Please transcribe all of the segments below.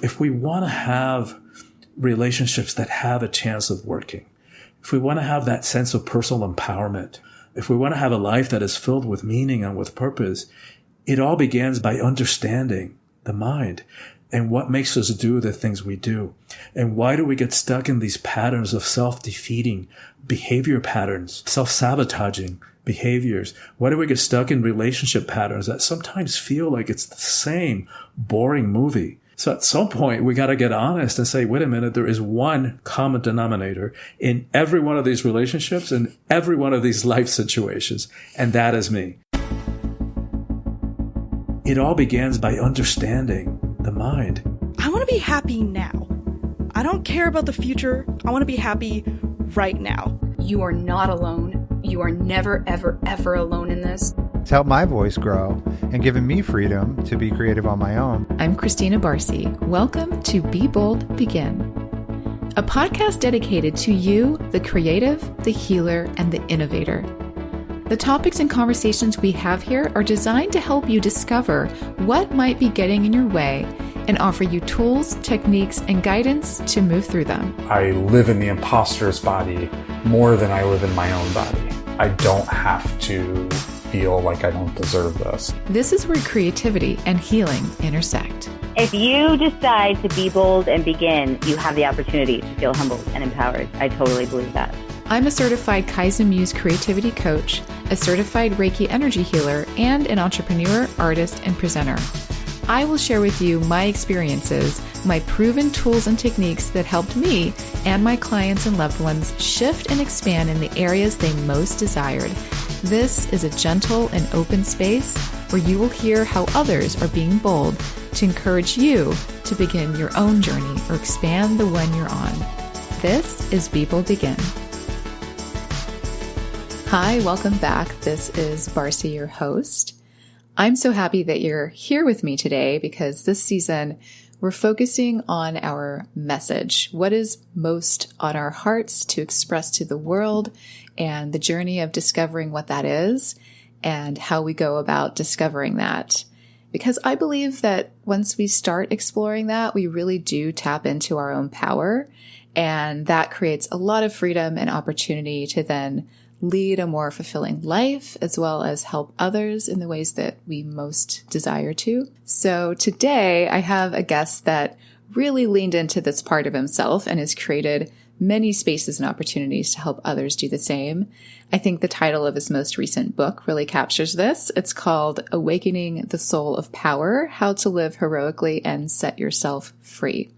If we want to have relationships that have a chance of working, if we want to have that sense of personal empowerment, if we want to have a life that is filled with meaning and with purpose, it all begins by understanding the mind and what makes us do the things we do. And why do we get stuck in these patterns of self-defeating behavior patterns, self-sabotaging behaviors? Why do we get stuck in relationship patterns that sometimes feel like it's the same boring movie? So at some point, we got to get honest and say, wait a minute, there is one common denominator in every one of these relationships and every one of these life situations, and that is me. It all begins by understanding the mind. I want to be happy now. I don't care about the future. I want to be happy right now. You are not alone. You are never, ever, ever alone in this. It's helped my voice grow and given me freedom to be creative on my own. I'm Christina Barcy. Welcome to Be Bold, Begin, a podcast dedicated to you, the creative, the healer, and the innovator. The topics and conversations we have here are designed to help you discover what might be getting in your way and offer you tools, techniques, and guidance to move through them. I live in the imposter's body more than I live in my own body. I don't have to feel like I don't deserve this. This is where creativity and healing intersect. If you decide to be bold and begin, you have the opportunity to feel humbled and empowered. I totally believe that. I'm a certified Kaizen Muse creativity coach, a certified Reiki energy healer, and an entrepreneur, artist, and presenter. I will share with you my experiences, my proven tools and techniques that helped me and my clients and loved ones shift and expand in the areas they most desired. This is a gentle and open space where you will hear how others are being bold to encourage you to begin your own journey or expand the one you're on. This is Be Bold Begin. Hi, welcome back. This is Barcy, your host. I'm so happy that you're here with me today because this season we're focusing on our message. What is most on our hearts to express to the world and the journey of discovering what that is and how we go about discovering that. Because I believe that once we start exploring that, we really do tap into our own power, and that creates a lot of freedom and opportunity to then lead a more fulfilling life, as well as help others in the ways that we most desire to. So today I have a guest that really leaned into this part of himself and has created many spaces and opportunities to help others do the same. I think the title of his most recent book really captures this. It's called Awakening the Soul of Power: How to Live Heroically and Set Yourself Free.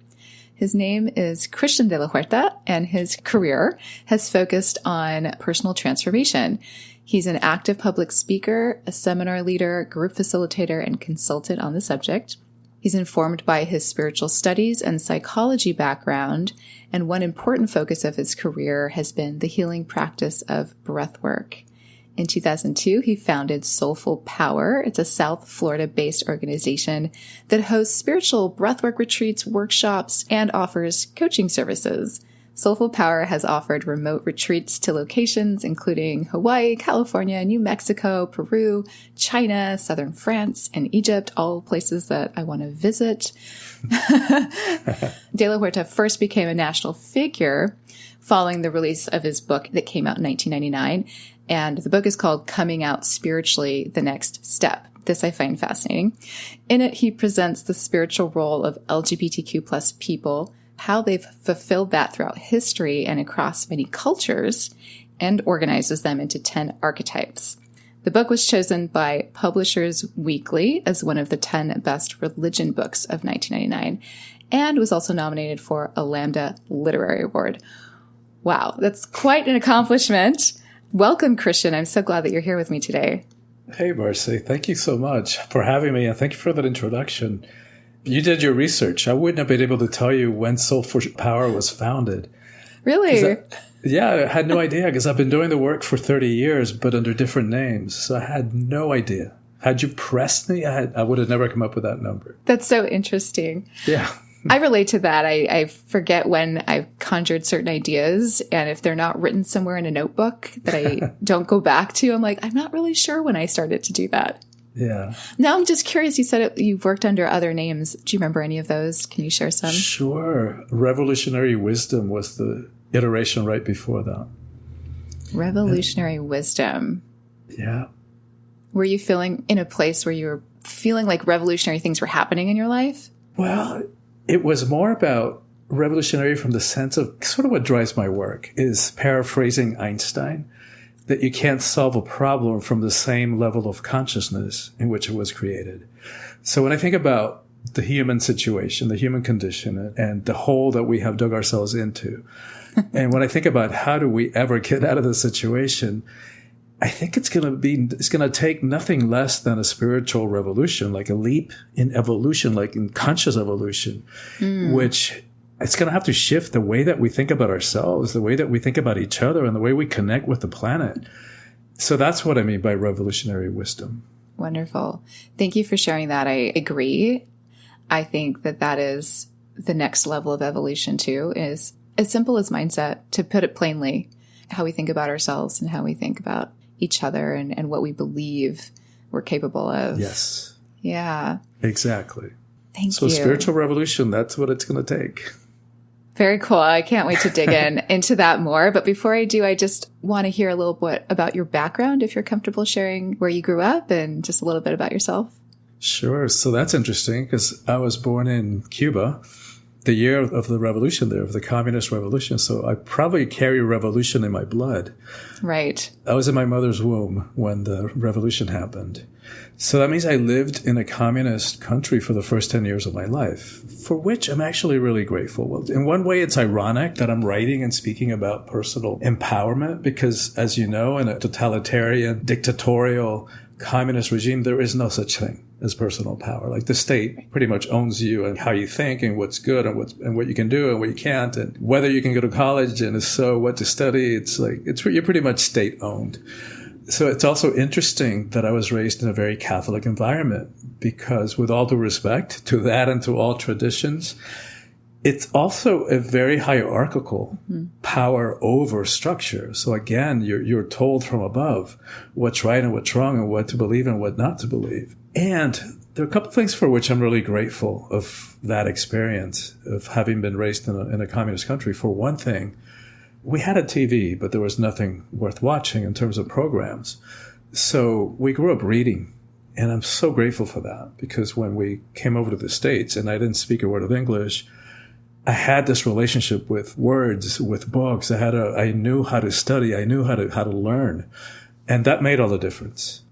His name is Christian De La Huerta, and his career has focused on personal transformation. He's an active public speaker, a seminar leader, group facilitator, and consultant on the subject. He's informed by his spiritual studies and psychology background, and one important focus of his career has been the healing practice of breathwork. In 2002, he founded Soulful Power. It's a South Florida-based organization that hosts spiritual breathwork retreats, workshops, and offers coaching services. Soulful Power has offered remote retreats to locations including Hawaii, California, New Mexico, Peru, China, southern France, and Egypt, all places that I want to visit. De La Huerta first became a national figure following the release of his book that came out in 1999. And the book is called Coming Out Spiritually, The Next Step. This I find fascinating. In it, he presents the spiritual role of LGBTQ plus people, how they've fulfilled that throughout history and across many cultures, and organizes them into 10 archetypes. The book was chosen by Publishers Weekly as one of the 10 best religion books of 1999, and was also nominated for a Lambda Literary Award. Wow, that's quite an accomplishment. Welcome, Christian. I'm so glad that you're here with me today. Hey, Barcy. Thank you so much for having me, and thank you for that introduction. You did your research. I wouldn't have been able to tell you when Soulful Power was founded. Really? I had no idea because I've been doing the work for 30 years, but under different names. So I had no idea. Had you pressed me, I would have never come up with that number. That's so interesting. Yeah. I relate to that. I forget when I've conjured certain ideas, and if they're not written somewhere in a notebook that I don't go back to, I'm like, I'm not really sure when I started to do that. Yeah. Now I'm just curious. You said you've worked under other names. Do you remember any of those? Can you share some? Sure. Revolutionary wisdom was the iteration right before that. Revolutionary wisdom. Yeah. Were you feeling in a place where you were feeling like revolutionary things were happening in your life? Well, it was more about revolutionary from the sense of sort of what drives my work is paraphrasing Einstein, that you can't solve a problem from the same level of consciousness in which it was created. So when I think about the human situation, the human condition, and the hole that we have dug ourselves into, and when I think about how do we ever get out of this situation, I think it's going to take nothing less than a spiritual revolution, like a leap in evolution, like in conscious evolution, which it's going to have to shift the way that we think about ourselves, the way that we think about each other, and the way we connect with the planet. So that's what I mean by revolutionary wisdom. Wonderful. Thank you for sharing that. I agree. I think that is the next level of evolution too, is as simple as mindset, to put it plainly, how we think about ourselves and how we think about each other and what we believe we're capable of. Yes. Yeah. Exactly. Thank you. So spiritual revolution, that's what it's going to take. Very cool. I can't wait to dig into that more. But before I do, I just want to hear a little bit about your background, if you're comfortable sharing where you grew up and just a little bit about yourself. Sure. So that's interesting because I was born in Cuba, the year of the revolution there, of the communist revolution. So I probably carry revolution in my blood. Right. I was in my mother's womb when the revolution happened. So that means I lived in a communist country for the first 10 years of my life, for which I'm actually really grateful. Well, in one way, it's ironic that I'm writing and speaking about personal empowerment because, as you know, in a totalitarian, dictatorial, communist regime, there is no such thing as personal power. Like the state pretty much owns you and how you think and what's good and what you can do and what you can't and whether you can go to college and if so, what to study. You're pretty much state owned. So it's also interesting that I was raised in a very Catholic environment because with all due respect to that and to all traditions, it's also a very hierarchical power over structure. So again, you're told from above what's right and what's wrong and what to believe and what not to believe. And there are a couple of things for which I'm really grateful of that experience of having been raised in a communist country. For one thing, we had a TV, but there was nothing worth watching in terms of programs. So we grew up reading. And I'm so grateful for that because when we came over to the States and I didn't speak a word of English, I had this relationship with words, with books. I knew how to study. I knew how to learn. And that made all the difference.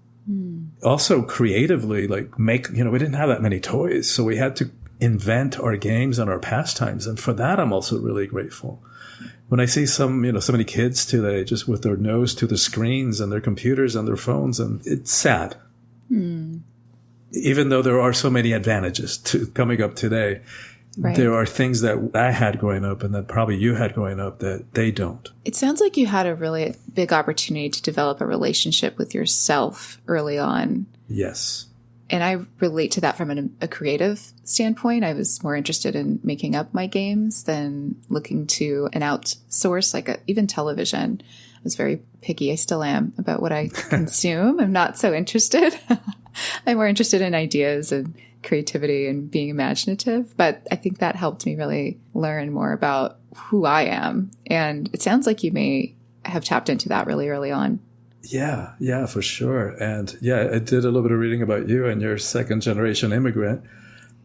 Also creatively, we didn't have that many toys. So we had to invent our games and our pastimes. And for that, I'm also really grateful. When I see so many kids today just with their nose to the screens and their computers and their phones, and it's sad. Even though there are so many advantages to coming up today, right. There are things that I had growing up and that probably you had growing up that they don't. It sounds like you had a really big opportunity to develop a relationship with yourself early on. Yes. And I relate to that from a creative standpoint. I was more interested in making up my games than looking to an outsource, even television. I was very picky. I still am about what I consume. I'm not so interested. I'm more interested in ideas and creativity and being imaginative. But I think that helped me really learn more about who I am. And it sounds like you may have tapped into that really early on. Yeah, for sure. And yeah, I did a little bit of reading about you and your second generation immigrant,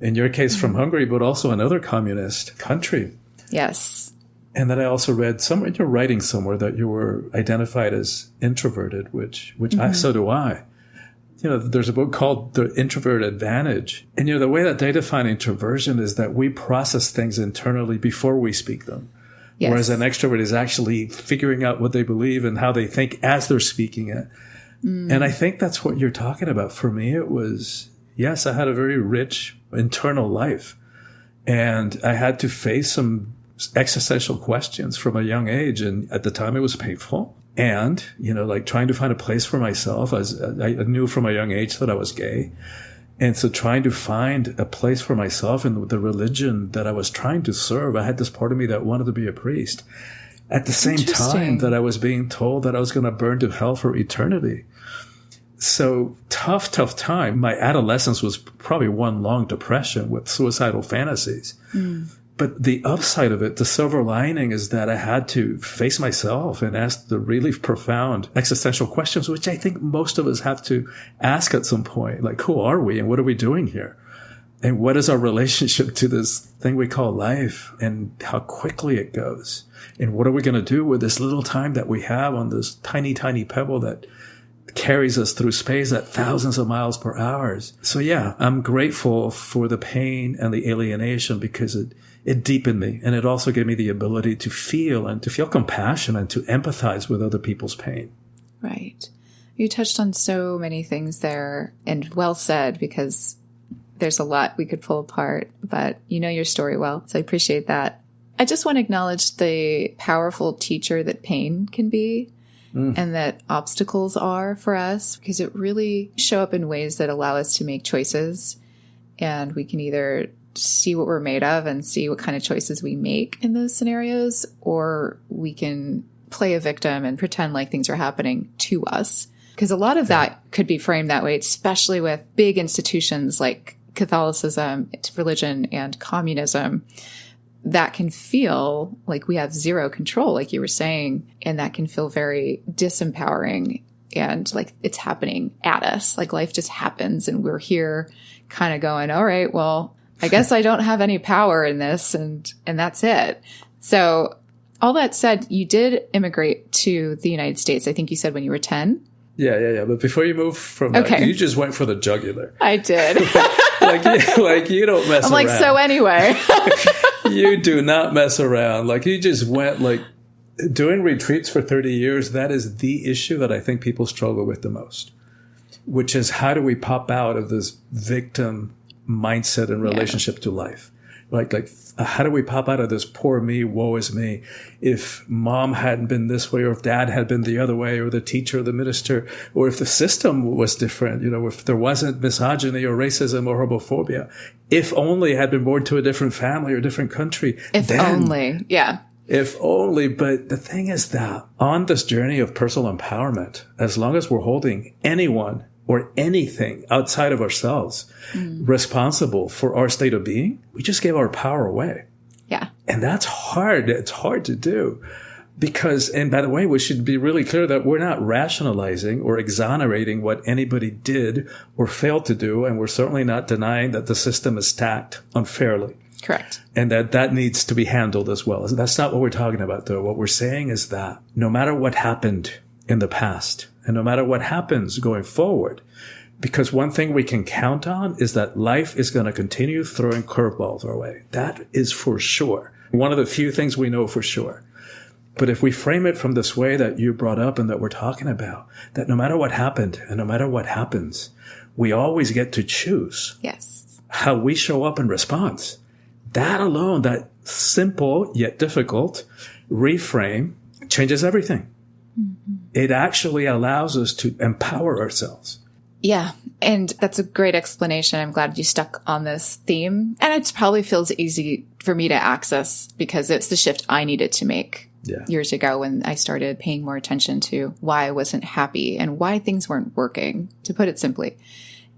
in your case from Hungary, but also another communist country. Yes. And then I also read somewhere in your writing somewhere that you were identified as introverted, which so do I. There's a book called The Introvert Advantage. And, the way that they define introversion is that we process things internally before we speak them. Yes. Whereas an extrovert is actually figuring out what they believe and how they think as they're speaking it. And I think that's what you're talking about. For me, it was, yes, I had a very rich internal life. And I had to face some existential questions from a young age. And at the time, it was painful. And, trying to find a place for myself. I knew from a young age that I was gay. And so trying to find a place for myself in the religion that I was trying to serve, I had this part of me that wanted to be a priest. At the same time that I was being told that I was going to burn to hell for eternity, So tough time. My adolescence was probably one long depression with suicidal fantasies. But the upside of it, the silver lining, is that I had to face myself and ask the really profound existential questions, which I think most of us have to ask at some point. Like, who are we and what are we doing here? And what is our relationship to this thing we call life and how quickly it goes? And what are we going to do with this little time that we have on this tiny, tiny pebble that carries us through space at thousands of miles per hour? So yeah, I'm grateful for the pain and the alienation because it deepened me. And it also gave me the ability to feel compassion and to empathize with other people's pain. Right. You touched on so many things there, and well said, because there's a lot we could pull apart, but you know your story well. So I appreciate that. I just want to acknowledge the powerful teacher that pain can be and that obstacles are for us, because it really show up in ways that allow us to make choices. And we can either see what we're made of and see what kind of choices we make in those scenarios, or we can play a victim and pretend like things are happening to us. Because a lot of that could be framed that way, especially with big institutions like Catholicism, religion, and communism. That can feel like we have zero control, like you were saying, and that can feel very disempowering and like it's happening at us. Like life just happens and we're here kind of going, all right, well, I guess I don't have any power in this, and that's it. So all that said, you did immigrate to the United States. I think you said when you were 10. Yeah. But before you move from that, you just went for the jugular. I did. like you don't mess around. I'm like, so anyway. You do not mess around. Like you just went like doing retreats for 30 years. That is the issue that I think people struggle with the most, which is how do we pop out of this victim mindset and relationship to life? Like how do we pop out of this poor me, woe is me? If mom hadn't been this way, or if dad had been the other way, or the teacher or the minister, or if the system was different, if there wasn't misogyny or racism or homophobia, if only I had been born to a different family or a different country. If only. But the thing is that on this journey of personal empowerment, as long as we're holding anyone or anything outside of ourselves responsible for our state of being, we just gave our power away. Yeah. And that's hard. It's hard to do because, and by the way, we should be really clear that we're not rationalizing or exonerating what anybody did or failed to do. And we're certainly not denying that the system is stacked unfairly. Correct. And that needs to be handled as well. That's not what we're talking about, though. What we're saying is that no matter what happened in the past, and no matter what happens going forward, because one thing we can count on is that life is going to continue throwing curveballs our way. That is for sure. One of the few things we know for sure. But if we frame it from this way that you brought up and that we're talking about, that no matter what happened and no matter what happens, we always get to choose how we show up in response. That alone, that simple yet difficult reframe changes everything. It actually allows us to empower ourselves. Yeah. And that's a great explanation. I'm glad you stuck on this theme. And it probably feels easy for me to access because it's the shift I needed to make years ago when I started paying more attention to why I wasn't happy and why things weren't working, to put it simply.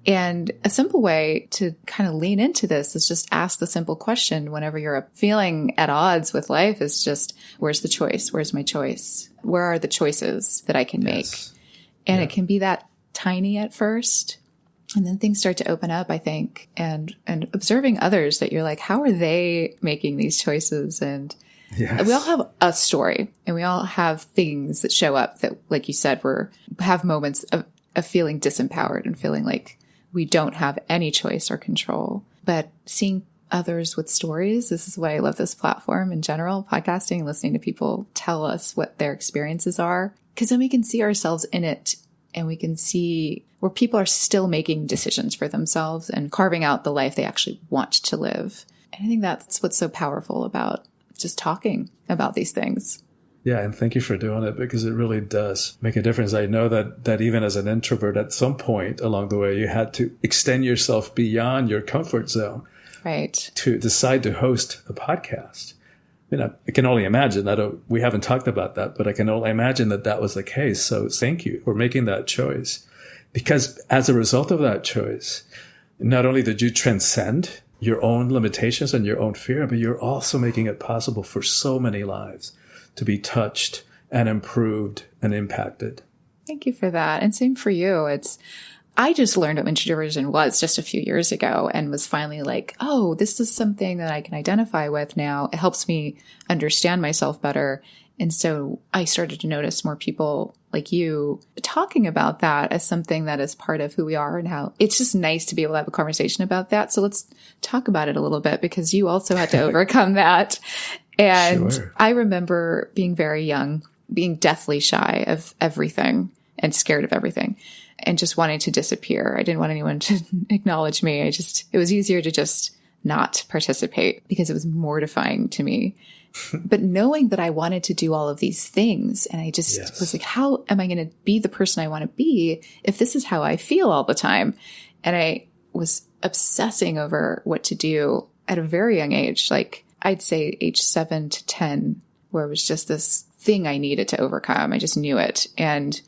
And a simple way to kind of lean into this is just ask the simple question whenever you're feeling at odds with life is just, where's the choice? Where's my choice? Where are the choices that I can make? And it can be that tiny at first. And then things start to open up, I think, and observing others that you're like, how are they making these choices? And we all have a story and we all have things that show up that, like you said, have moments of feeling disempowered and feeling like we don't have any choice or control. But seeing others with stories, this is why I love this platform in general, podcasting, listening to people tell us what their experiences are, because then we can see ourselves in it and we can see where people are still making decisions for themselves and carving out the life they actually want to live. And I think that's what's so powerful about just talking about these things. Yeah, and thank you for doing it because it really does make a difference. I know that even as an introvert, at some point along the way, you had to extend yourself beyond your comfort zone, right, to decide to host a podcast. I can only imagine. We haven't talked about that, but I can only imagine that was the case. So thank you for making that choice. Because as a result of that choice, not only did you transcend your own limitations and your own fear, but you're also making it possible for so many lives to be touched and improved and impacted. Thank you for that. And same for you. I just learned what introversion was just a few years ago and was finally like, oh, this is something that I can identify with now. It helps me understand myself better. And so I started to notice more people like you talking about that as something that is part of who we are and how it's just nice to be able to have a conversation about that. So let's talk about it a little bit because you also had to overcome that. And sure. I remember being very young, being deathly shy of everything and scared of everything and just wanting to disappear. I didn't want anyone to acknowledge me. It was easier to just not participate because it was mortifying to me. But knowing that I wanted to do all of these things, and I just was like, how am I going to be the person I want to be if this is how I feel all the time? And I was obsessing over what to do at a very young age, like I'd say age 7 to 10, where it was just this thing I needed to overcome. I just knew it. And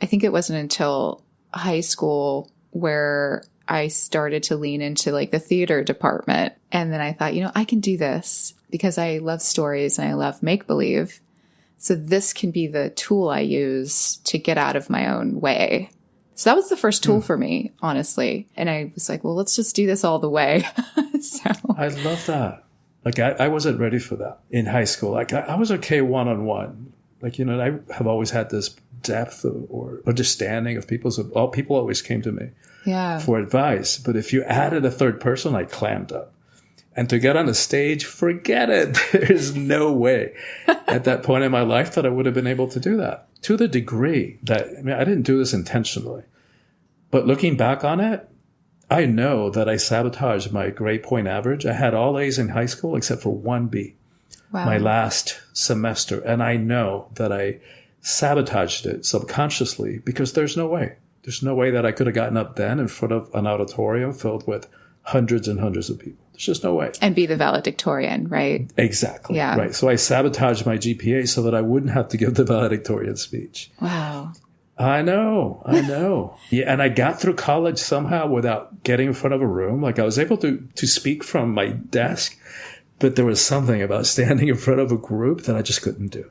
I think it wasn't until high school where I started to lean into like the theater department. And then I thought, I can do this because I love stories and I love make-believe. So this can be the tool I use to get out of my own way. So that was the first tool for me, honestly. And I was like, well, let's just do this all the way. So I love that. Like I wasn't ready for that in high school. Like I was okay one-on-one. Like, I have always had this depth or understanding of people. So people always came to me for advice. But if you added a third person, I clammed up. And to get on a stage, forget it. There's no way at that point in my life that I would have been able to do that. To the degree that, I didn't do this intentionally. But looking back on it, I know that I sabotaged my grade point average. I had all A's in high school except for one B, my last semester. And I know that I sabotaged it subconsciously because there's no way. There's no way that I could have gotten up then in front of an auditorium filled with hundreds and hundreds of people. There's just no way. And be the valedictorian, right? Exactly. Yeah. Right. So I sabotaged my GPA so that I wouldn't have to give the valedictorian speech. Wow. I know. Yeah. And I got through college somehow without getting in front of a room. Like I was able to speak from my desk, but there was something about standing in front of a group that I just couldn't do.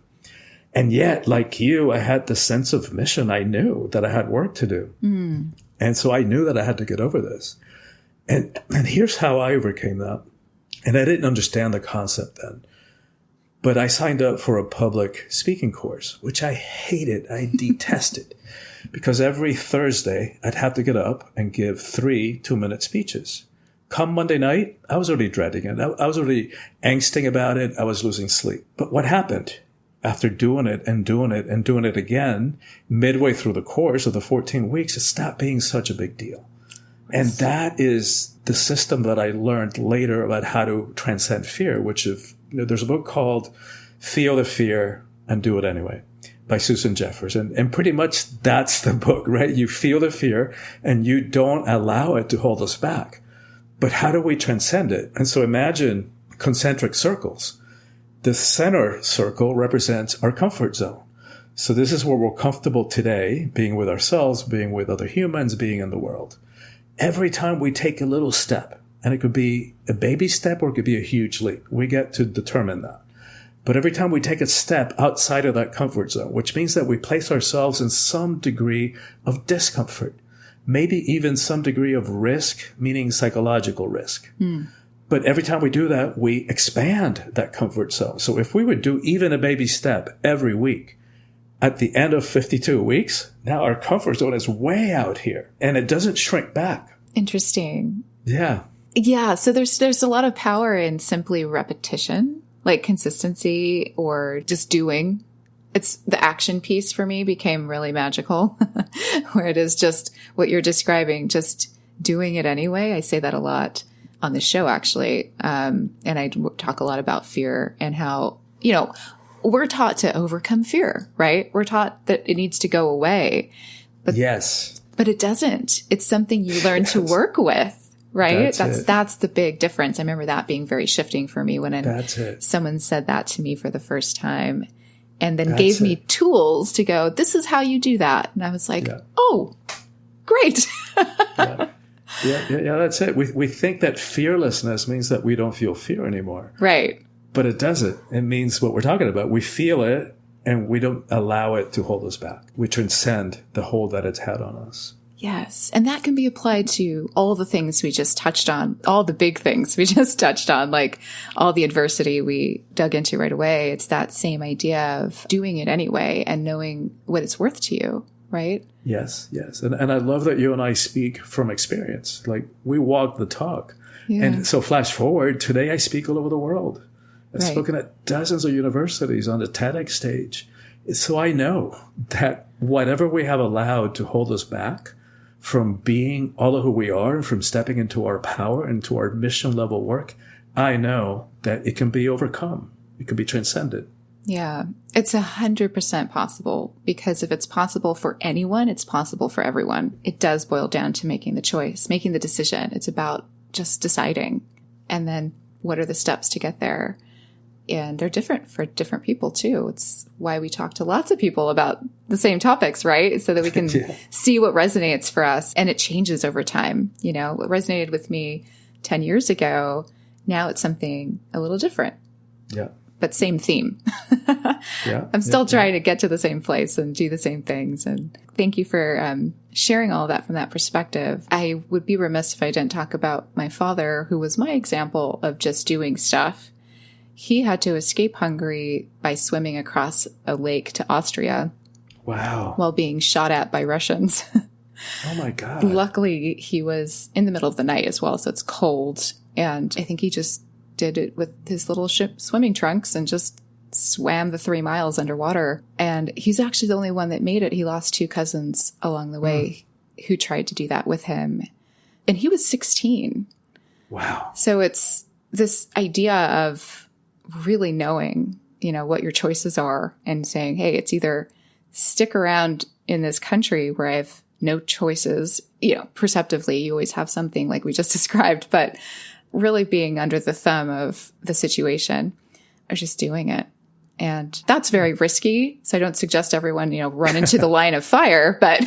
And yet, like you, I had this sense of mission. I knew that I had work to do. Mm. And so I knew that I had to get over this. And here's how I overcame that. And I didn't understand the concept then. But I signed up for a public speaking course, which I hated. I detested. Because every Thursday, I'd have to get up and give 3 2-minute speeches. Come Monday night, I was already dreading it. I was already angsting about it. I was losing sleep. But what happened? After doing it and doing it and doing it again, midway through the course of the 14 weeks, it stopped being such a big deal. And that is the system that I learned later about how to transcend fear, which there's a book called Feel the Fear and Do It Anyway by Susan Jeffers. And pretty much that's the book, right? You feel the fear and you don't allow it to hold us back. But how do we transcend it? And so imagine concentric circles. The center circle represents our comfort zone. So this is where we're comfortable today, being with ourselves, being with other humans, being in the world. Every time we take a little step, and it could be a baby step or it could be a huge leap, we get to determine that. But every time we take a step outside of that comfort zone, which means that we place ourselves in some degree of discomfort, maybe even some degree of risk, meaning psychological risk. Mm. But every time we do that, we expand that comfort zone. So if we would do even a baby step every week, at the end of 52 weeks, now our comfort zone is way out here and it doesn't shrink back. Interesting. Yeah. Yeah. So there's a lot of power in simply repetition, like consistency or just doing. It's the action piece for me became really magical, where it is just what you're describing, just doing it anyway. I say that a lot on the show, actually. And I talk a lot about fear and how, we're taught to overcome fear, right? We're taught that it needs to go away. But yes. But it doesn't. It's something you learn to work with, right? That's the big difference. I remember that being very shifting for me when someone said that to me for the first time and then gave me tools to go, this is how you do that. And I was like, oh, great. Yeah, that's it. We think that fearlessness means that we don't feel fear anymore. Right. But it doesn't. It means what we're talking about. We feel it and we don't allow it to hold us back. We transcend the hold that it's had on us. Yes. And that can be applied to all the things we just touched on, all the big things we just touched on, like all the adversity we dug into right away. It's that same idea of doing it anyway and knowing what it's worth to you, right? Yes. And I love that you and I speak from experience. Like, we walk the talk. Yeah. And so flash forward, today I speak all over the world. I've spoken at dozens of universities on the TEDx stage. So I know that whatever we have allowed to hold us back from being all of who we are and from stepping into our power and to our mission level work, I know that it can be overcome. It can be transcended. Yeah, it's 100% possible, because if it's possible for anyone, it's possible for everyone. It does boil down to making the choice, making the decision. It's about just deciding. And then what are the steps to get there? And they're different for different people too. It's why we talk to lots of people about the same topics, right? So that we can see what resonates for us. And it changes over time. You know, what resonated with me 10 years ago, now it's something a little different. Yeah. But same theme. I'm still trying to get to the same place and do the same things. And thank you for sharing all of that from that perspective. I would be remiss if I didn't talk about my father, who was my example of just doing stuff. He had to escape Hungary by swimming across a lake to Austria. Wow. While being shot at by Russians. Oh my God. Luckily, he was in the middle of the night as well, so it's cold. And I think he just did it with his little ship swimming trunks and just swam the 3 miles underwater. And he's actually the only one that made it. He lost 2 cousins along the way who tried to do that with him. And he was 16. Wow. So it's this idea of really knowing, you know, what your choices are and saying, hey, it's either stick around in this country where I have no choices, you know, perceptively, you always have something like we just described, but really being under the thumb of the situation or just doing it. And that's very risky. So I don't suggest everyone, you know, run into the line of fire, but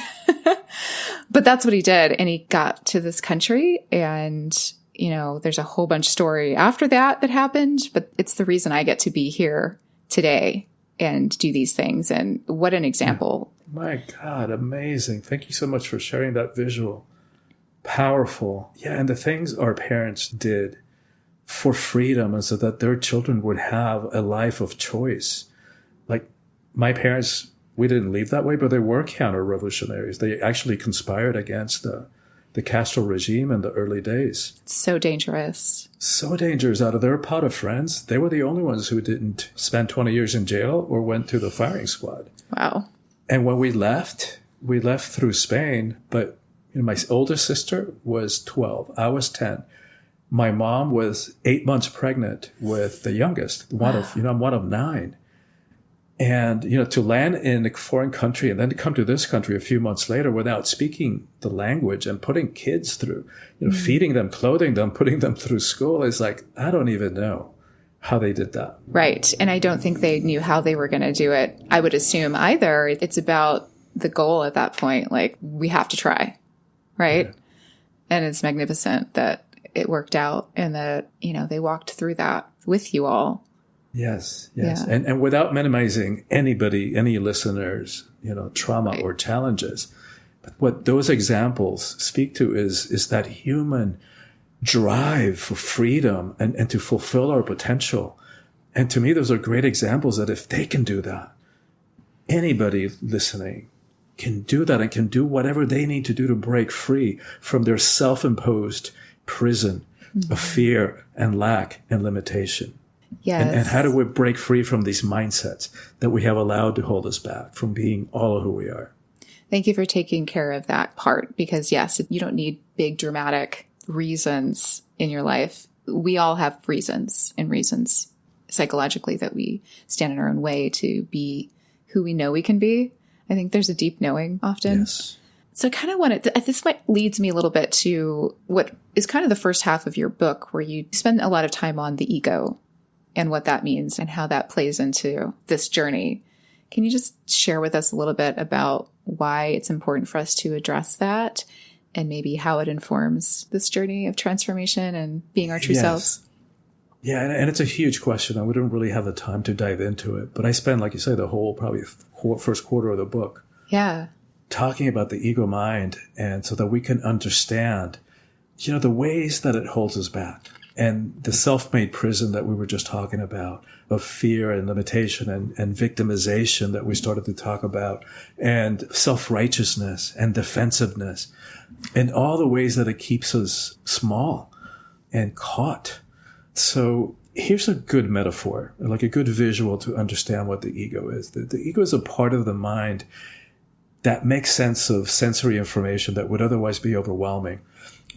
that's what he did. And he got to this country, and you know, there's a whole bunch of story after that happened, but it's the reason I get to be here today and do these things. And what an example. My God, amazing. Thank you so much for sharing that visual. Powerful. Yeah, and the things our parents did for freedom and so that their children would have a life of choice. Like, my parents, we didn't leave that way, but they were counter-revolutionaries. They actually conspired against the Castro regime in the early days. So dangerous. So dangerous. Out of their pot of friends, they were the only ones who didn't spend 20 years in jail or went to the firing squad. Wow. And when we left through Spain, but you know, my older sister was 12. I was 10. My mom was 8 months pregnant with the youngest. I'm one of 9. And, you know, to land in a foreign country and then to come to this country a few months later without speaking the language and putting kids through, you know, feeding them, clothing them, putting them through school is like, I don't even know how they did that. Right. And I don't think they knew how they were going to do it. I would assume either. It's about the goal at that point. Like, we have to try. Right. Yeah. And it's magnificent that it worked out and that, you know, they walked through that with you all. Yes. Yeah. And without minimizing any listeners, you know, trauma or challenges. But what those examples speak to is that human drive for freedom and to fulfill our potential. And to me, those are great examples that if they can do that, anybody listening can do that and can do whatever they need to do to break free from their self-imposed prison of fear and lack and limitation. Yes. And how do we break free from these mindsets that we have allowed to hold us back from being all of who we are? Thank you for taking care of that part, because yes, you don't need big dramatic reasons in your life. We all have reasons psychologically that we stand in our own way to be who we know we can be. I think there's a deep knowing often. Yes. So I kind of wanted to, this leads me a little bit to what is kind of the first half of your book, where you spend a lot of time on the ego and what that means and how that plays into this journey. Can you just share with us a little bit about why it's important for us to address that and maybe how it informs this journey of transformation and being our true selves. Yeah, and it's a huge question. I wouldn't really have the time to dive into it, but I spend, like you say, the whole probably first quarter of the book talking about the ego mind, and so that we can understand, the ways that it holds us back. And the self-made prison that we were just talking about, of fear and limitation and victimization that we started to talk about, and self-righteousness and defensiveness, and all the ways that it keeps us small and caught. So here's a good metaphor, like a good visual to understand what the ego is. The ego is a part of the mind that makes sense of sensory information that would otherwise be overwhelming,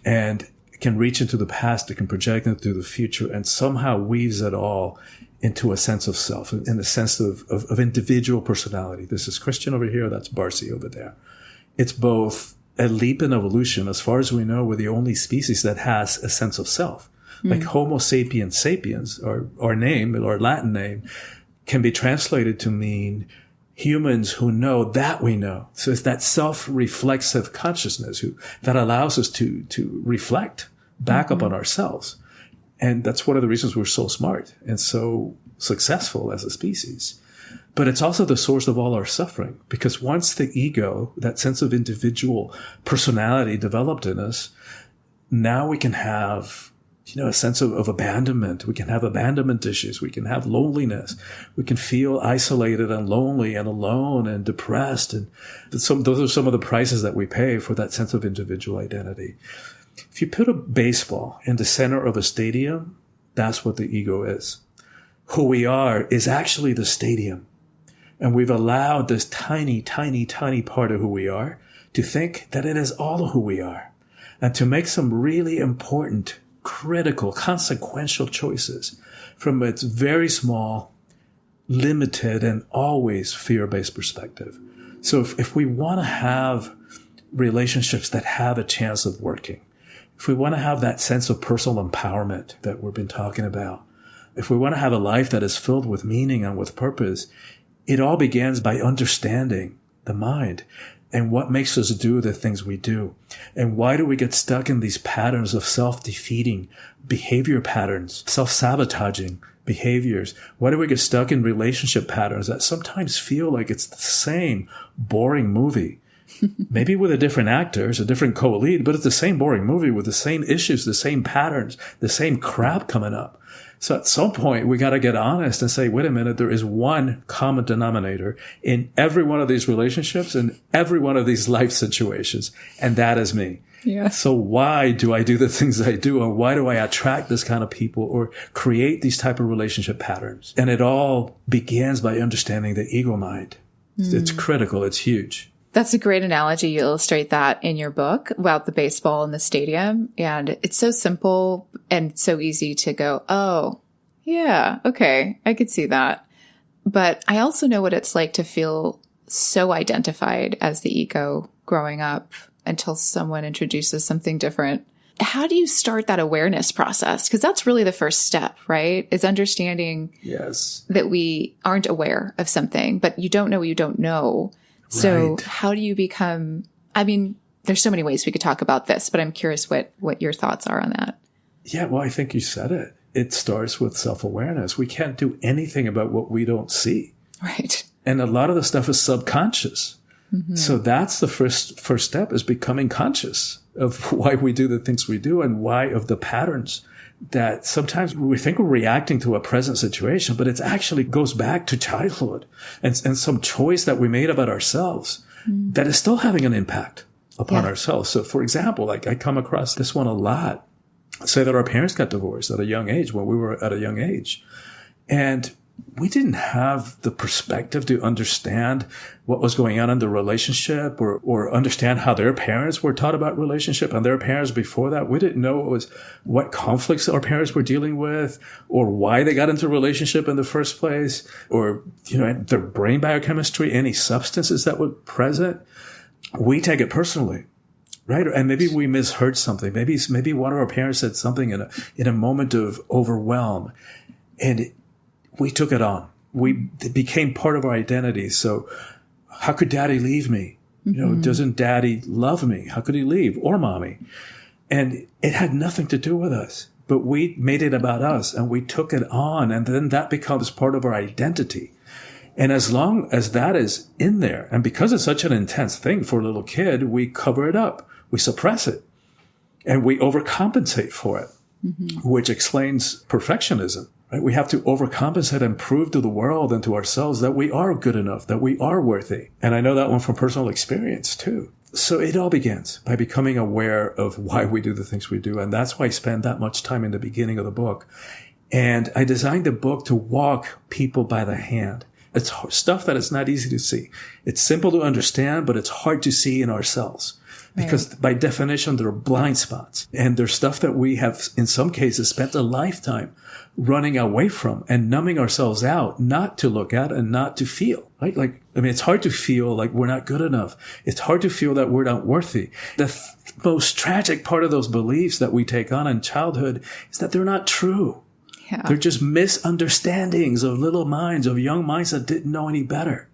and can reach into the past, it can project into the future, and somehow weaves it all into a sense of self, in the sense of individual personality. This is Christian over here, that's Barcy over there. It's both a leap in evolution. As far as we know, we're the only species that has a sense of self. Like Homo sapiens sapiens, our name, our Latin name, can be translated to mean humans who know that we know. So it's that self-reflexive consciousness that allows us to reflect back up on ourselves. And that's one of the reasons we're so smart and so successful as a species. But it's also the source of all our suffering, because once the ego, that sense of individual personality developed in us, now we can have a sense of abandonment. We can have abandonment issues. We can have loneliness. We can feel isolated and lonely and alone and depressed. And those are some of the prices that we pay for that sense of individual identity. If you put a baseball in the center of a stadium, that's what the ego is. Who we are is actually the stadium. And we've allowed this tiny, tiny, tiny part of who we are to think that it is all of who we are, and to make some really important, critical, consequential choices from its very small, limited, and always fear-based perspective. So if we want to have relationships that have a chance of working, if we want to have that sense of personal empowerment that we've been talking about, if we want to have a life that is filled with meaning and with purpose, it all begins by understanding the mind and what makes us do the things we do. And why do we get stuck in these patterns of self-defeating behavior patterns, self-sabotaging behaviors? Why do we get stuck in relationship patterns that sometimes feel like it's the same boring movie? Maybe with a different actors, a different co-lead, but it's the same boring movie with the same issues, the same patterns, the same crap coming up. So at some point, we got to get honest and say, wait a minute, there is one common denominator in every one of these relationships and every one of these life situations, and that is me. Yeah. So why do I do the things I do, or why do I attract this kind of people or create these type of relationship patterns? And it all begins by understanding the ego mind. It's critical. It's huge. That's a great analogy. You illustrate that in your book about the baseball in the stadium. And it's so simple and so easy to go, oh, yeah, okay, I could see that. But I also know what it's like to feel so identified as the ego growing up until someone introduces something different. How do you start that awareness process? Because that's really the first step, right? Is understanding that we aren't aware of something, but you don't know what you don't know. So how do you become, there's so many ways we could talk about this, but I'm curious what your thoughts are on that. Yeah, well, I think you said it. It starts with self-awareness. We can't do anything about what we don't see. Right. And a lot of the stuff is subconscious. Mm-hmm. So that's the first step, is becoming conscious of why we do the things we do and why of the patterns that sometimes we think we're reacting to a present situation, but it actually goes back to childhood and some choice that we made about ourselves that is still having an impact upon ourselves. So for example, like I come across this one a lot, say that our parents got divorced at a young age when we were at a young age. And we didn't have the perspective to understand what was going on in the relationship or understand how their parents were taught about relationship and their parents before that. We didn't know what conflicts our parents were dealing with or why they got into a relationship in the first place, or, their brain biochemistry, any substances that were present. We take it personally. Right. And maybe we misheard something. Maybe one of our parents said something in a moment of overwhelm, and we took it on. It became part of our identity. So how could daddy leave me? Doesn't daddy love me? How could he leave? Or mommy? And it had nothing to do with us, but we made it about us and we took it on. And then that becomes part of our identity. And as long as that is in there, and because it's such an intense thing for a little kid, we cover it up, we suppress it, and we overcompensate for it, which explains perfectionism. Right? We have to overcompensate and prove to the world and to ourselves that we are good enough, that we are worthy. And I know that one from personal experience too. So it all begins by becoming aware of why we do the things we do. And that's why I spend that much time in the beginning of the book. And I designed the book to walk people by the hand. It's stuff that is not easy to see. It's simple to understand, but it's hard to see in ourselves. Because by definition, there are blind spots. And there's stuff that we have, in some cases, spent a lifetime running away from and numbing ourselves out, not to look at and not to feel. Right? It's hard to feel like we're not good enough. It's hard to feel that we're not worthy. The most tragic part of those beliefs that we take on in childhood is that they're not true. Yeah. They're just misunderstandings of little minds, of young minds that didn't know any better.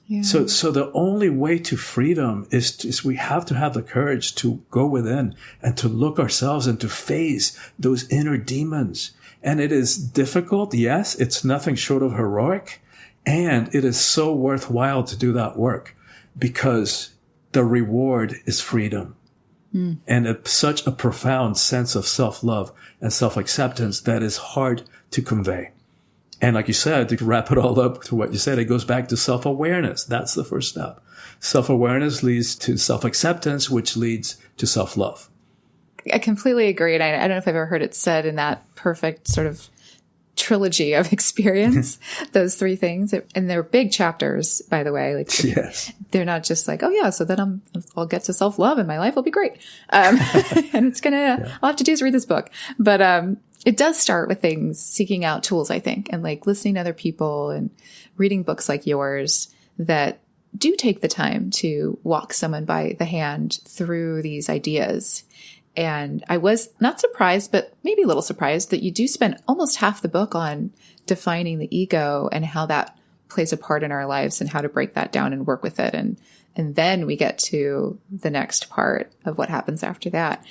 Yeah. So the only way to freedom is we have to have the courage to go within and to look ourselves and to face those inner demons. And it is difficult. Yes, it's nothing short of heroic. And it is so worthwhile to do that work because the reward is freedom. And such a profound sense of self-love and self-acceptance that is hard to convey. And like you said, to wrap it all up to what you said, it goes back to self-awareness. That's the first step. Self-awareness leads to self-acceptance, which leads to self-love. I completely agree. And I don't know if I've ever heard it said in that perfect sort of trilogy of experience, those three things. And they're big chapters, by the way. Yes. They're not just like, oh yeah, so then I'll get to self-love and my life will be great. And I'll have to do is read this book. But, it does start with things, seeking out tools, I think, and listening to other people and reading books like yours that do take the time to walk someone by the hand through these ideas. And I was not surprised, but maybe a little surprised that you do spend almost half the book on defining the ego and how that plays a part in our lives and how to break that down and work with it. And then we get to the next part of what happens after that.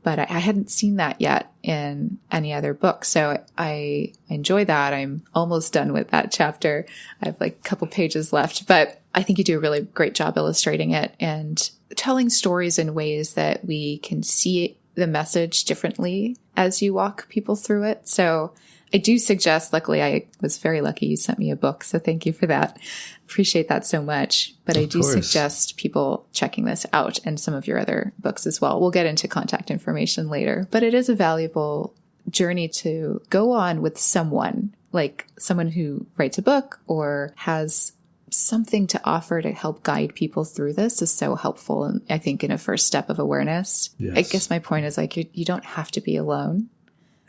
But I hadn't seen that yet in any other book. So I enjoy that. I'm almost done with that chapter. I have a couple pages left, but I think you do a really great job illustrating it and telling stories in ways that we can see the message differently as you walk people through it. So I do suggest, luckily I was very lucky you sent me a book. So thank you for that. Appreciate that so much. But I do suggest people checking this out and some of your other books as well. We'll get into contact information later, but it is a valuable journey to go on with someone, like someone who writes a book or has something to offer to help guide people through this is so helpful. And I think in a first step of awareness, I guess my point is you don't have to be alone.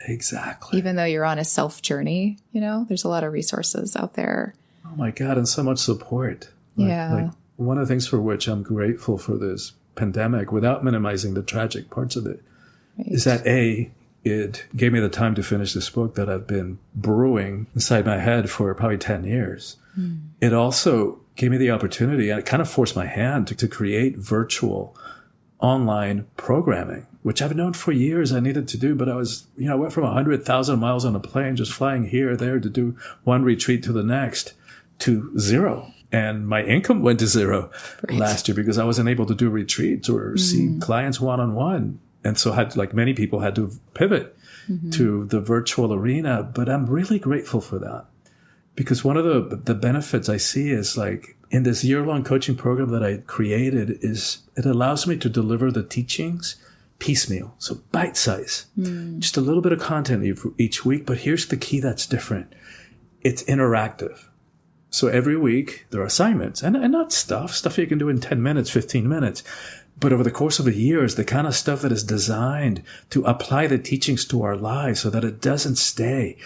Exactly. Even though you're on a self journey, there's a lot of resources out there. Oh my God. And so much support. One of the things for which I'm grateful for this pandemic, without minimizing the tragic parts of it, is that it gave me the time to finish this book that I've been brewing inside my head for probably 10 years. It also gave me the opportunity, and it kind of forced my hand to create virtual online programming, which I've known for years I needed to do. But I went from 100,000 miles on a plane, just flying here or there to do one retreat to the next, to zero. And my income went to zero last year because I wasn't able to do retreats or see clients one-on-one. And so like many people, had to pivot to the virtual arena. But I'm really grateful for that. Because one of the benefits I see is in this year-long coaching program that I created is it allows me to deliver the teachings piecemeal. So bite-size, just a little bit of content each week. But here's the key that's different. It's interactive. So every week there are assignments and not stuff you can do in 10 minutes, 15 minutes. But over the course of a year is the kind of stuff that is designed to apply the teachings to our lives so that it doesn't stay.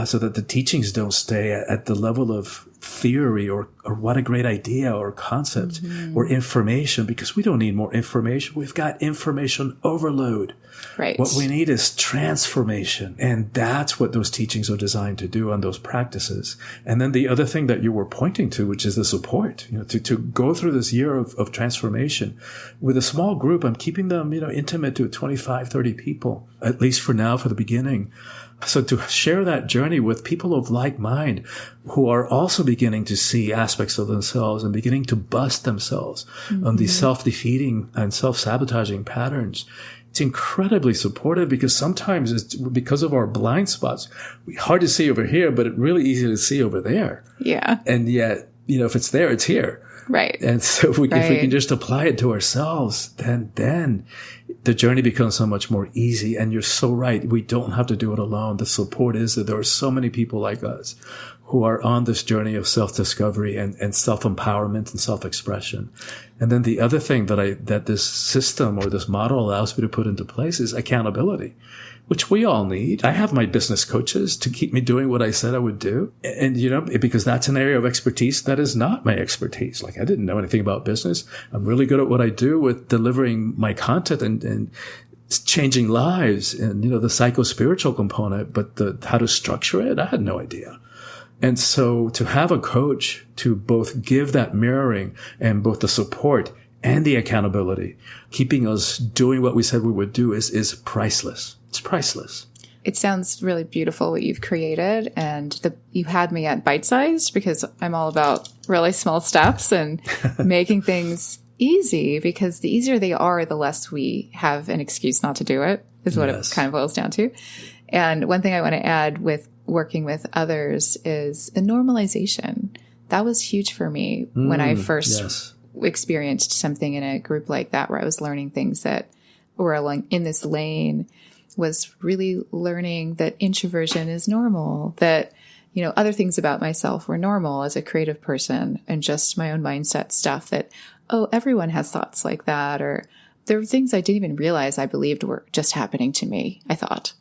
So that the teachings don't stay at the level of theory or what a great idea or concept or information, because we don't need more information. We've got information overload. Right. What we need is transformation. And that's what those teachings are designed to do, and those practices. And then the other thing that you were pointing to, which is the support, to go through this year of transformation with a small group. I'm keeping them, intimate to 25, 30 people, at least for now, for the beginning. So to share that journey with people of like mind who are also beginning to see aspects of themselves and beginning to bust themselves on these self-defeating and self-sabotaging patterns. It's incredibly supportive, because sometimes it's because of our blind spots. Hard to see over here, but it's really easy to see over there. Yeah. And yet, if it's there, it's here. Right. And so if we can just apply it to ourselves, then the journey becomes so much more easy. And you're so right. We don't have to do it alone. The support is that there are so many people like us who are on this journey of self-discovery and self-empowerment and self-expression. And then the other thing that this system or this model allows me to put into place is accountability, which we all need. I have my business coaches to keep me doing what I said I would do. And, because that's an area of expertise that is not my expertise. Like, I didn't know anything about business. I'm really good at what I do with delivering my content and changing lives and, the psycho-spiritual component, but how to structure it, I had no idea. And so to have a coach to both give that mirroring and both the support and the accountability, keeping us doing what we said we would do is priceless. It's priceless. It sounds really beautiful what you've created, and you had me at bite-sized, because I'm all about really small steps and making things easy, because the easier they are, the less we have an excuse not to do it, is what it kind of boils down to. And one thing I want to add with working with others is a normalization. That was huge for me when I first experienced something in a group like that, where I was learning things that were in this lane, was really learning that introversion is normal, that, other things about myself were normal as a creative person, and just my own mindset stuff that, everyone has thoughts like that. Or there were things I didn't even realize I believed were just happening to me, I thought.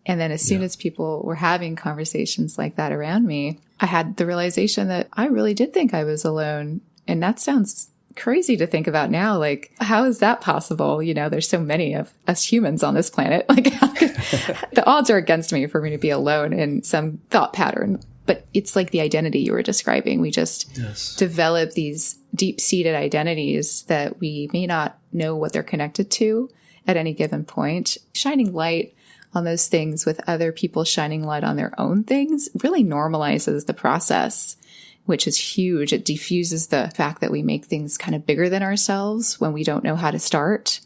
And then as soon as people were having conversations like that around me, I had the realization that I really did think I was alone. And that sounds crazy to think about now. Like, how is that possible? There's so many of us humans on this planet. Like, the odds are against me for me to be alone in some thought pattern. But it's like the identity you were describing. We just develop these deep-seated identities that we may not know what they're connected to at any given point. Shining light on those things with other people shining light on their own things really normalizes the process, which is huge. It diffuses the fact that we make things kind of bigger than ourselves when we don't know how to start.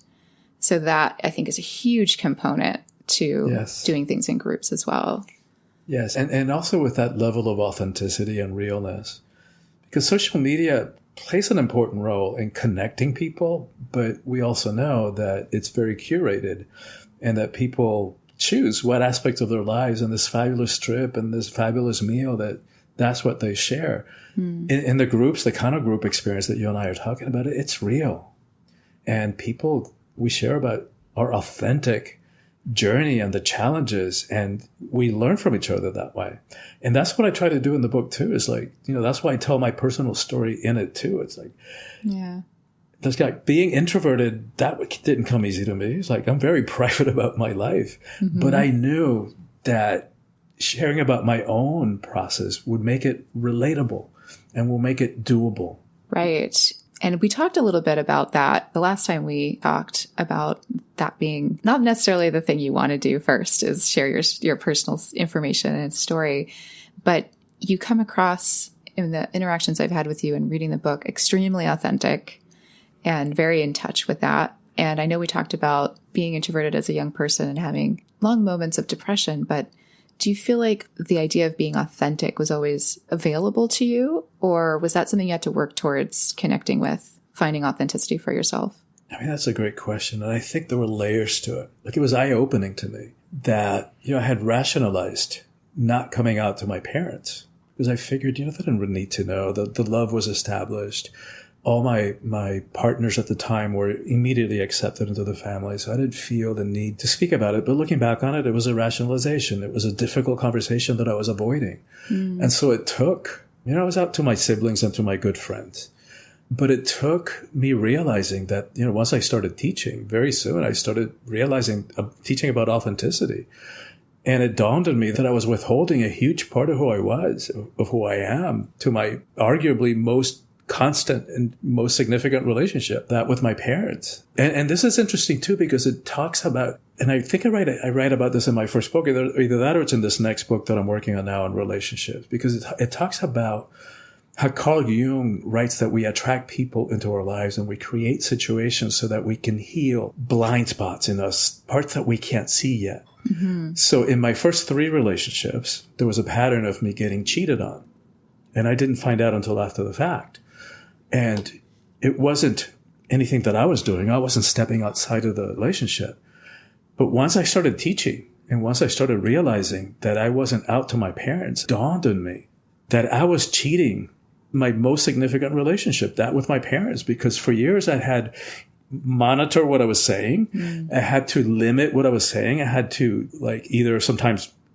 So that, I think, is a huge component to doing things in groups as well. Yes. And also with that level of authenticity and realness, because social media plays an important role in connecting people, but we also know that it's very curated, and that people choose what aspects of their lives and this fabulous trip and this fabulous meal that's what they share. In the groups, the kind of group experience that you and I are talking about, it's real. And we share about our authentic journey and the challenges, and we learn from each other that way. And that's what I try to do in the book too, is like, that's why I tell my personal story in it too. It's like, this guy being introverted, that didn't come easy to me. It's like, I'm very private about my life, but I knew that sharing about my own process would make it relatable and will make it doable. Right. And we talked a little bit about that the last time we talked about that being not necessarily the thing you want to do first, is share your personal information and story. But you come across, in the interactions I've had with you and reading the book, extremely authentic and very in touch with that. And I know we talked about being introverted as a young person and having long moments of depression, but do you feel like the idea of being authentic was always available to you? Or was that something you had to work towards connecting with, finding authenticity for yourself? I mean, that's a great question. And I think there were layers to it. Like, it was eye-opening to me that, I had rationalized not coming out to my parents, because I figured, they didn't really need to know. The love was established. All my partners at the time were immediately accepted into the family, so I didn't feel the need to speak about it. But looking back on it, it was a rationalization. It was a difficult conversation that I was avoiding. And so it took I was out to my siblings and to my good friends. But it took me realizing that, once I started teaching, very soon I started realizing, teaching about authenticity. And it dawned on me that I was withholding a huge part of who I was, of who I am, to my arguably most constant and most significant relationship, that with my parents. And this is interesting too, because it talks about, and I think I write about this in my first book, either that or it's in this next book that I'm working on now on relationships, because it talks about how Carl Jung writes that we attract people into our lives and we create situations so that we can heal blind spots in us, parts that we can't see yet. Mm-hmm. So in my first 3 relationships, there was a pattern of me getting cheated on. And I didn't find out until after the fact. And it wasn't anything that I was doing. I wasn't stepping outside of the relationship. But once I started teaching and once I started realizing that I wasn't out to my parents, it dawned on me that I was cheating my most significant relationship, that with my parents, because for years I had monitor what I was saying. I had to limit what I was saying. I had to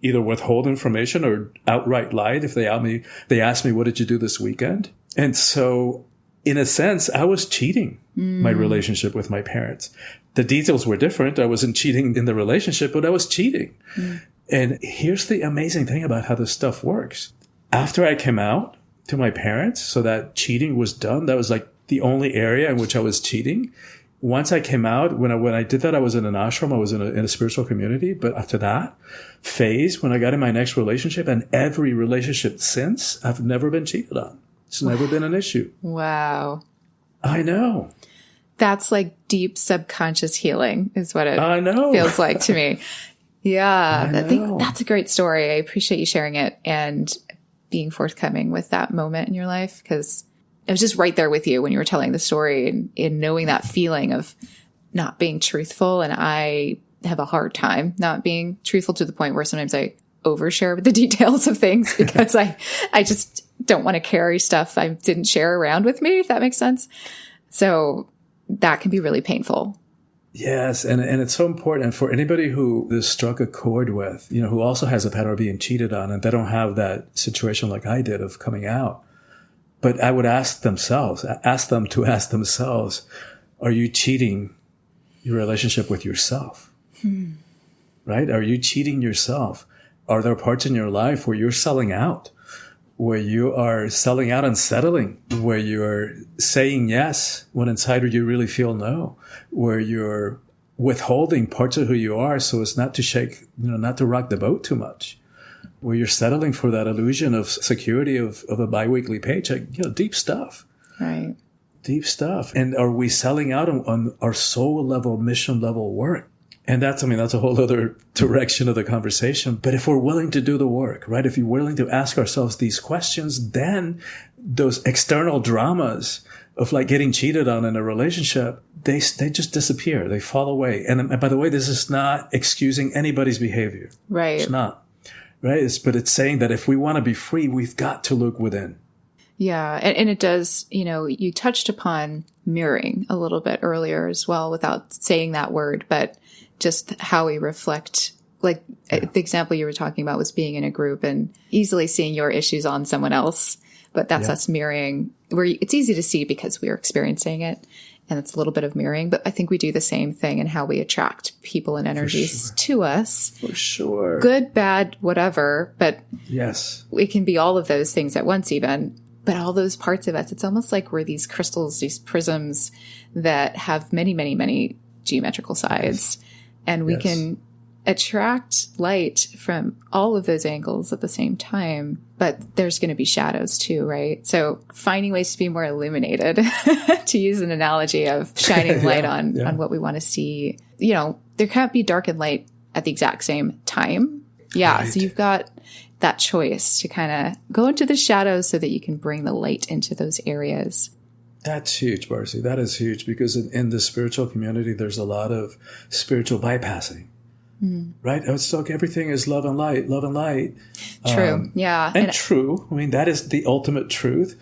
either withhold information or outright lied if they asked me, what did you do this weekend? And so in a sense, I was cheating my relationship with my parents. The details were different. I wasn't cheating in the relationship, but I was cheating. And here's the amazing thing about how this stuff works. After I came out to my parents, so that cheating was done, that was like the only area in which I was cheating. Once I came out, when I did that, I was in an ashram, I was in a spiritual community. But after that phase, when I got in my next relationship and every relationship since, I've never been cheated on. It's never been an issue. Wow. I know. That's like deep subconscious healing is what it I know. feels like to me. Yeah. I think that's a great story. I appreciate you sharing it and being forthcoming with that moment in your life, because I was just right there with you when you were telling the story and in knowing that feeling of not being truthful. And I have a hard time not being truthful to the point where sometimes I overshare with the details of things because I just don't want to carry stuff I didn't share around with me, if that makes sense. So that can be really painful. Yes. And it's so important for anybody who this struck a chord with, who also has a pattern of being cheated on, and they don't have that situation like I did of coming out. But I would ask them to ask themselves, are you cheating your relationship with yourself? Right? Are you cheating yourself? Are there parts in your life where you're selling out, where you are selling out and settling, where you're saying yes when inside you really feel no, where you're withholding parts of who you are so as not to shake, not to rock the boat too much, where you're settling for that illusion of security of a biweekly paycheck, deep stuff. Right. Deep stuff. And are we selling out on our soul level, mission level work? And that's a whole other direction of the conversation. But if we're willing to do the work, right? If you're willing to ask ourselves these questions, then those external dramas of like getting cheated on in a relationship, they just disappear. They fall away. And by the way, this is not excusing anybody's behavior. Right. It's not. Right? But it's saying that if we want to be free, we've got to look within. Yeah. And it does, you touched upon mirroring a little bit earlier as well without saying that word, but just how we reflect, like the example you were talking about was being in a group and easily seeing your issues on someone else. But that's us mirroring where it's easy to see because we're experiencing it. And it's a little bit of mirroring, but I think we do the same thing in how we attract people and energies to us. For sure. Good, bad, whatever. But yes, it can be all of those things at once even. But all those parts of us, it's almost like we're these crystals, these prisms that have many, many, many geometrical sides. And we can attract light from all of those angles at the same time. But there's going to be shadows too, right? So finding ways to be more illuminated, to use an analogy of shining light on what we want to see. There can't be dark and light at the exact same time. Yeah. Right. So you've got that choice to kind of go into the shadows so that you can bring the light into those areas. That's huge, Barcy. That is huge because in the spiritual community, there's a lot of spiritual bypassing, right? It's like everything is love and light, love and light. True. Yeah. And true. I mean, that is the ultimate truth.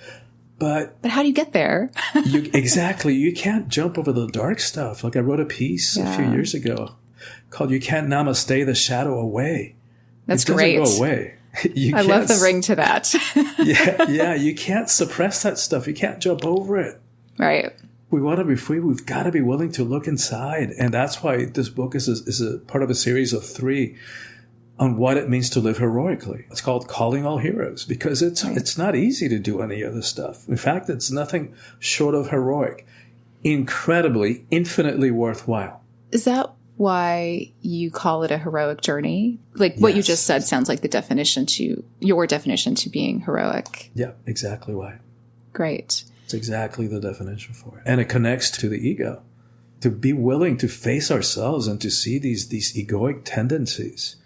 But how do you get there? Exactly. You can't jump over the dark stuff. Like I wrote a piece a few years ago called You Can't Namaste the Shadow Away. That's it doesn't great. Go away. I love the ring to that. Yeah. You can't suppress that stuff. You can't jump over it. Right. We want to be free. We've got to be willing to look inside. And that's why this book is a part of a series of 3 on what it means to live heroically. It's called Calling All Heroes because it's not easy to do any other stuff. In fact, it's nothing short of heroic. Incredibly, infinitely worthwhile. Is that why you call it a heroic journey? Like what you just said sounds like your definition to being heroic. Yeah, exactly why. Great. It's exactly the definition for it. And it connects to the ego. To be willing to face ourselves and to see these egoic tendencies.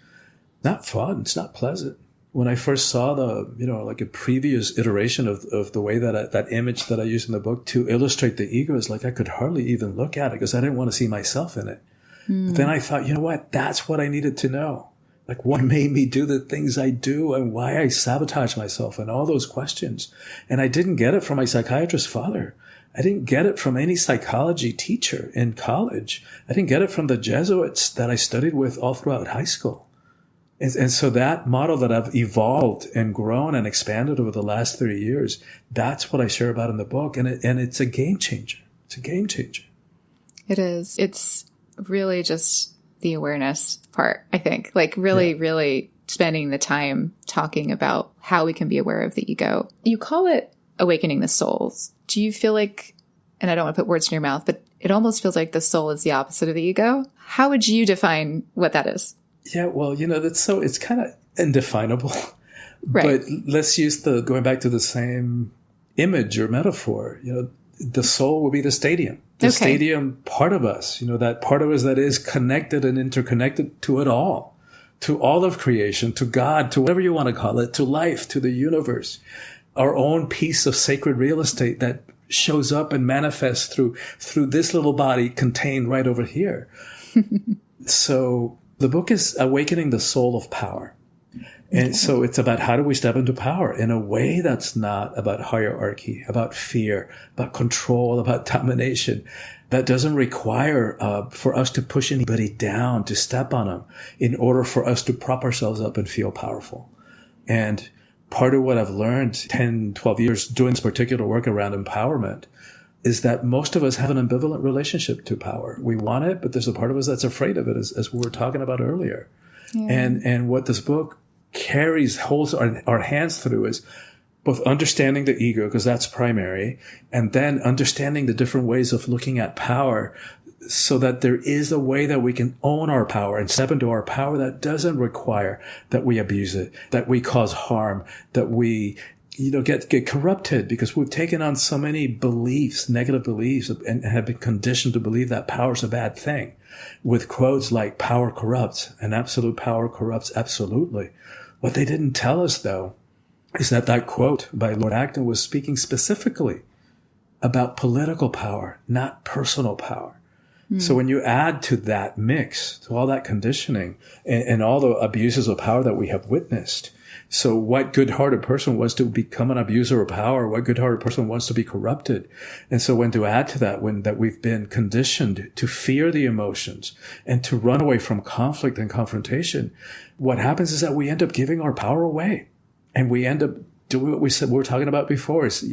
Not fun. It's not pleasant. When I first saw like a previous iteration of the way that image that I used in the book to illustrate the ego is like I could hardly even look at it because I didn't want to see myself in it. But then I thought, you know what? That's what I needed to know. Like what made me do the things I do and why I sabotage myself and all those questions. And I didn't get it from my psychiatrist father. I didn't get it from any psychology teacher in college. I didn't get it from the Jesuits that I studied with all throughout high school. And so that model that I've evolved and grown and expanded over the last 30 years, that's what I share about in the book. And it's a game changer. It's a game changer. It is. It's really just the awareness part, I think. Like really spending the time talking about how we can be aware of the ego. You call it awakening the souls. Do you feel like, and I don't want to put words in your mouth, but it almost feels like the soul is the opposite of the ego. How would you define what that is? Yeah, well, it's kind of indefinable. Right. But let's use going back to the same image or metaphor. The soul will be the stadium. The stadium part of us, that part of us that is connected and interconnected to it all, to all of creation, to God, to whatever you want to call it, to life, to the universe, our own piece of sacred real estate that shows up and manifests through this little body contained right over here. So the book is Awakening the Soul of Power. And so it's about how do we step into power in a way that's not about hierarchy, about fear, about control, about domination. That doesn't require for us to push anybody down, to step on them in order for us to prop ourselves up and feel powerful. And part of what I've learned 10, 12 years doing this particular work around empowerment is that most of us have an ambivalent relationship to power. We want it, but there's a part of us that's afraid of it, as we were talking about earlier. Yeah. And what this book holds our hands through is both understanding the ego, because that's primary, and then understanding the different ways of looking at power so that there is a way that we can own our power and step into our power that doesn't require that we abuse it, that we cause harm, that we get corrupted because we've taken on so many beliefs, negative beliefs, and have been conditioned to believe that power is a bad thing with quotes like power corrupts and absolute power corrupts absolutely. What they didn't tell us, though, is that quote by Lord Acton was speaking specifically about political power, not personal power. So when you add to that mix, to all that conditioning and all the abuses of power that we have witnessed, so what good-hearted person wants to become an abuser of power? What good-hearted person wants to be corrupted? And so when to add to that, that we've been conditioned to fear the emotions and to run away from conflict and confrontation, what happens is that we end up giving our power away. And we end up doing what we were talking about before, is,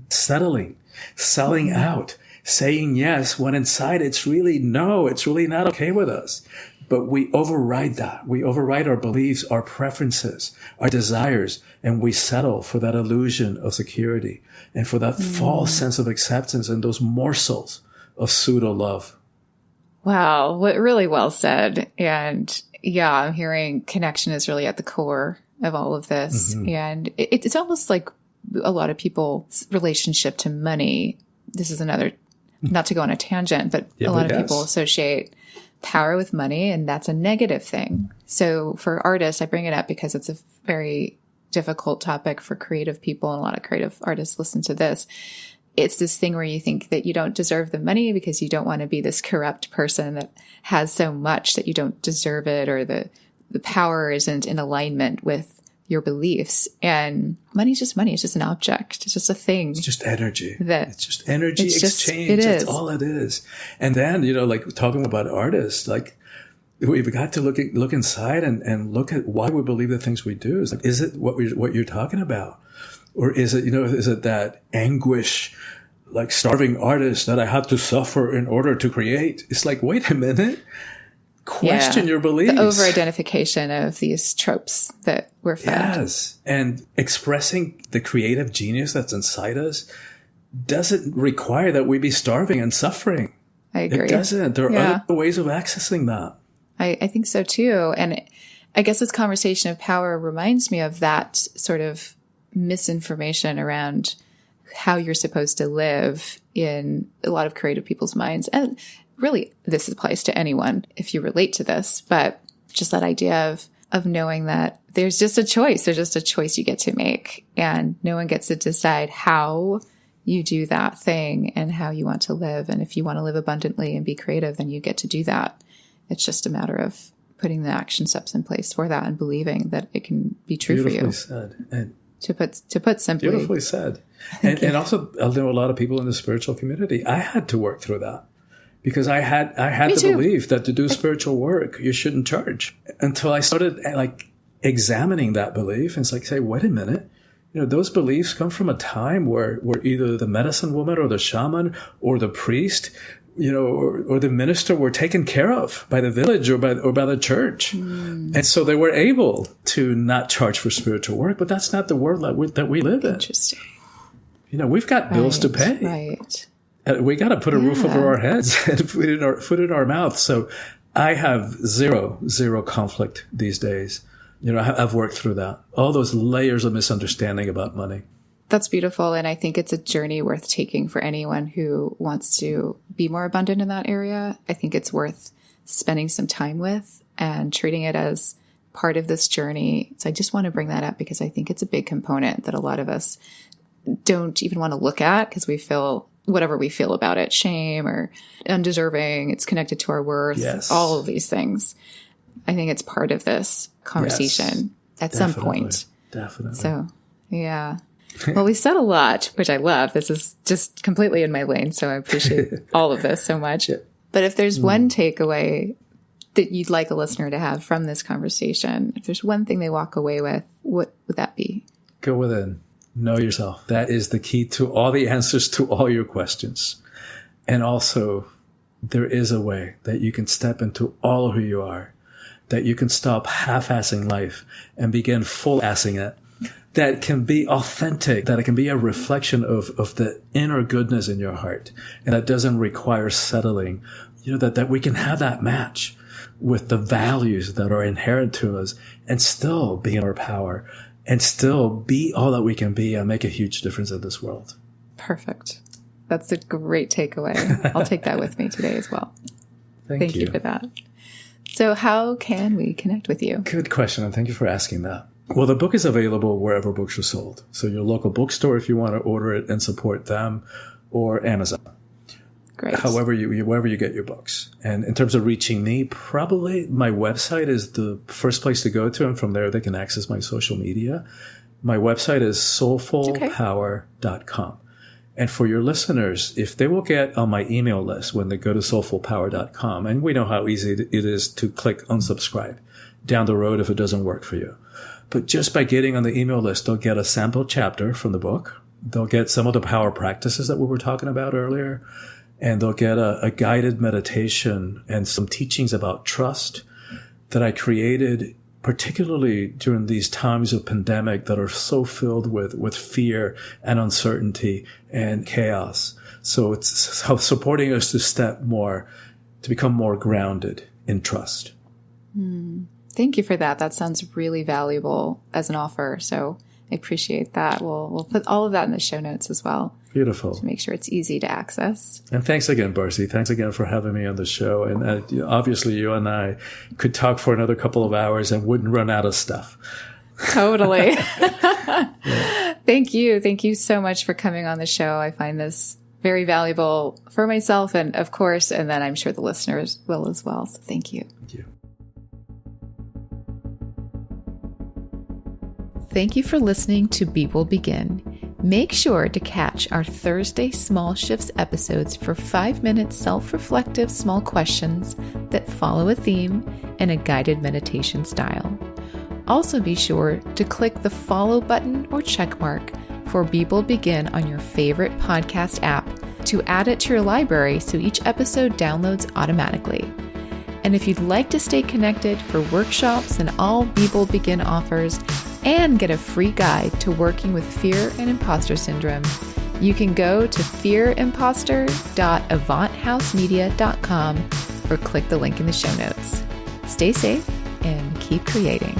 settling, selling out, saying yes, when inside it's really no, it's really not okay with us. But we override that. We override our beliefs, our preferences, our desires, and we settle for that illusion of security and for that false sense of acceptance and those morsels of pseudo love. Wow, really well said. And yeah, I'm hearing connection is really at the core of all of this. Mm-hmm. And it's almost like a lot of people's relationship to money. This is another, not to go on a tangent, but a lot of people associate power with money, and that's a negative thing. So for artists, I bring it up because it's a very difficult topic for creative people, and a lot of creative artists listen to this. It's this thing where you think that you don't deserve the money because you don't want to be this corrupt person that has so much that you don't deserve it, or the power isn't in alignment with your beliefs. And money's just money. It's just an object. It's just a thing. It's just energy. It's just energy exchange. That's all it is. And then, like talking about artists, like we've got to look inside and look at why we believe the things we do. Is it what you're talking about? Or is it, is it that anguish, like starving artist that I had to suffer in order to create? It's like, wait a minute. Question your beliefs. The over-identification of these tropes that we're fed. Yes. And expressing the creative genius that's inside us doesn't require that we be starving and suffering. I agree. It doesn't. There are other ways of accessing that. I think so too. And I guess this conversation of power reminds me of that sort of misinformation around how you're supposed to live in a lot of creative people's minds. And really, this applies to anyone if you relate to this, but just that idea of knowing that there's just a choice. There's just a choice you get to make, and no one gets to decide how you do that thing and how you want to live. And if you want to live abundantly and be creative, then you get to do that. It's just a matter of putting the action steps in place for that and believing that it can be true for you. Beautifully said. And to put simply. Beautifully said. And also, I know a lot of people in the spiritual community. I had to work through that. Because I had the belief that to do spiritual work, you shouldn't charge. Until I started examining that belief and say, wait a minute, those beliefs come from a time where either the medicine woman or the shaman or the priest, or the minister were taken care of by the village or by the church. And so they were able to not charge for spiritual work, but that's not the world that we live in. Interesting. We've got bills to pay. Right. We got to put a roof over our heads and food in our mouth. So I have zero conflict these days. I've worked through that. All those layers of misunderstanding about money. That's beautiful. And I think it's a journey worth taking for anyone who wants to be more abundant in that area. I think it's worth spending some time with and treating it as part of this journey. So I just want to bring that up because I think it's a big component that a lot of us don't even want to look at because we feel whatever we feel about it, shame or undeserving, it's connected to our worth, all of these things. I think it's part of this conversation at some point. Definitely. So, yeah. Well, we said a lot, which I love. This is just completely in my lane, so I appreciate all of this so much. But if there's one takeaway that you'd like a listener to have from this conversation, if there's one thing they walk away with, what would that be? Go within. Know yourself. That is the key to all the answers to all your questions. And also, there is a way that you can step into all of who you are, that you can stop half-assing life and begin full-assing it, that can be authentic, that it can be a reflection of the inner goodness in your heart, and that doesn't require settling, that we can have that match with the values that are inherent to us and still be in our power and still be all that we can be and make a huge difference in this world. Perfect. That's a great takeaway. I'll take that with me today as well. Thank you for that. So how can we connect with you? Good question, and thank you for asking that. Well, the book is available wherever books are sold. So your local bookstore if you want to order it and support them, or Amazon. Great. Wherever you get your books. And in terms of reaching me, probably my website is the first place to go to, and from there they can access my social media. My website is soulfulpower.com. And for your listeners, if they will get on my email list when they go to soulfulpower.com, and we know how easy it is to click unsubscribe down the road if it doesn't work for you. But just by getting on the email list, they'll get a sample chapter from the book. They'll get some of the power practices that we were talking about earlier. And they'll get a guided meditation and some teachings about trust that I created particularly during these times of pandemic that are so filled with fear and uncertainty and chaos. So it's supporting us to become more grounded in trust. Thank you for that. That sounds really valuable as an offer. So I appreciate that. We'll put all of that in the show notes as well. Beautiful. To make sure it's easy to access. And thanks again, Barcy. Thanks again for having me on the show. And obviously you and I could talk for another couple of hours and wouldn't run out of stuff. Totally. Thank you. Thank you so much for coming on the show. I find this very valuable for myself and of course, and then I'm sure the listeners will as well. So thank you. Thank you. Thank you for listening to Beat Will Begin. Make sure to catch our Thursday Small Shifts episodes for 5-minute self-reflective small questions that follow a theme in a guided meditation style. Also be sure to click the follow button or check mark for Be Bold Begin on your favorite podcast app to add it to your library so each episode downloads automatically. And if you'd like to stay connected for workshops and all Be Bold Begin offers and get a free guide to working with fear and imposter syndrome, you can go to fearimposter.avanthousemedia.com or click the link in the show notes. Stay safe and keep creating.